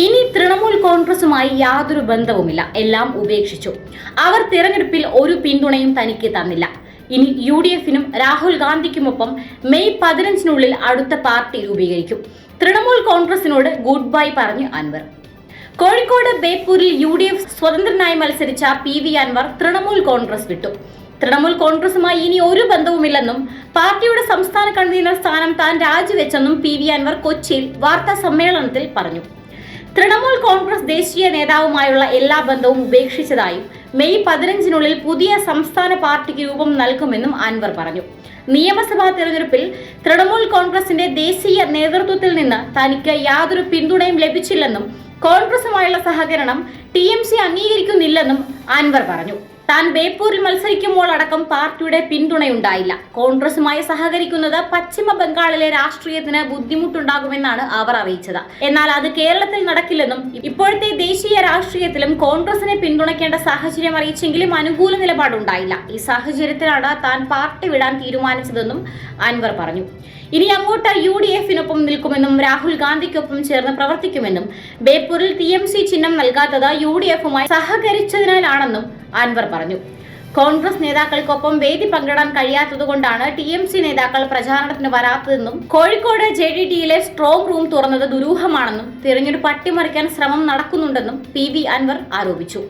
ഇനി തൃണമൂൽ കോൺഗ്രസുമായി യാതൊരു ബന്ധവുമില്ല, എല്ലാം ഉപേക്ഷിച്ചു. അവർ തിരഞ്ഞെടുപ്പിൽ ഒരു പിന്തുണയും തനിക്ക് തന്നില്ല. ഇനി UDFിനും രാഹുൽ ഗാന്ധിക്കുമൊപ്പം മെയ് 15-നുള്ളിൽ അടുത്ത പാർട്ടി രൂപീകരിക്കും. തൃണമൂൽ കോൺഗ്രസിനോട് ഗുഡ് ബൈ പറഞ്ഞു അൻവർ. കോഴിക്കോട് ബേപ്പൂരിൽ UDF സ്വതന്ത്രനായി മത്സരിച്ച PV അൻവർ തൃണമൂൽ കോൺഗ്രസ് വിട്ടു. തൃണമൂൽ കോൺഗ്രസുമായി ഇനി ഒരു ബന്ധവുമില്ലെന്നും പാർട്ടിയുടെ സംസ്ഥാന കൺവീനർ സ്ഥാനം താൻ രാജിവെച്ചെന്നും PV അൻവർ കൊച്ചിയിൽ വാർത്താ സമ്മേളനത്തിൽ പറഞ്ഞു. തൃണമൂൽ കോൺഗ്രസ് ദേശീയ നേതാവുമായുള്ള എല്ലാ ബന്ധവും ഉപേക്ഷിച്ചതായും മെയ് 15-നുള്ളിൽ പുതിയ സംസ്ഥാന പാർട്ടിക്ക് രൂപം നൽകുമെന്നും അൻവർ പറഞ്ഞു. നിയമസഭാ തെരഞ്ഞെടുപ്പിൽ തൃണമൂൽ കോൺഗ്രസിന്റെ ദേശീയ നേതൃത്വത്തിൽ നിന്ന് തനിക്ക് യാതൊരു പിന്തുണയും ലഭിച്ചില്ലെന്നും കോൺഗ്രസുമായുള്ള സഹകരണം TMC അംഗീകരിക്കുന്നില്ലെന്നും അൻവർ പറഞ്ഞു. താൻ ബേപ്പൂരിൽ മത്സരിക്കുമ്പോൾ അടക്കം പാർട്ടിയുടെ പിന്തുണയുണ്ടായില്ല. കോൺഗ്രസുമായി സഹകരിക്കുന്നത് പശ്ചിമ ബംഗാളിലെ രാഷ്ട്രീയത്തിന് ബുദ്ധിമുട്ടുണ്ടാകുമെന്നാണ് അവർ അറിയിച്ചത്. എന്നാൽ അത് കേരളത്തിൽ നടക്കില്ലെന്നും ഇപ്പോഴത്തെ ദേശീയ രാഷ്ട്രീയത്തിലും കോൺഗ്രസിനെ പിന്തുണയ്ക്കേണ്ട സാഹചര്യം അറിയിച്ചെങ്കിലും അനുകൂല നിലപാടുണ്ടായില്ല. ഈ സാഹചര്യത്തിലാണ് താൻ പാർട്ടി വിടാൻ തീരുമാനിച്ചതെന്നും അൻവർ പറഞ്ഞു. ഇനി അങ്ങോട്ട് UDFിനൊപ്പം നിൽക്കുമെന്നും രാഹുൽ ഗാന്ധിക്കൊപ്പം ചേർന്ന് പ്രവർത്തിക്കുമെന്നും ബേപ്പൂരിൽ TMC ചിഹ്നം നൽകാത്തത് UDFുമായി സഹകരിച്ചതിനാലാണെന്നും അൻവർ പറഞ്ഞു. കോൺഗ്രസ് നേതാക്കൾക്കൊപ്പം വേദി പങ്കിടാൻ കഴിയാത്തതുകൊണ്ടാണ് TMC നേതാക്കൾ പ്രചാരണത്തിന് വരാത്തതെന്നും കോഴിക്കോട് JDTയിലെ സ്ട്രോങ് റൂം തുറന്നത് ദുരൂഹമാണെന്നും തിരഞ്ഞെടുപ്പ് അട്ടിമറിക്കാൻ ശ്രമം നടക്കുന്നുണ്ടെന്നും PV അൻവർ ആരോപിച്ചു.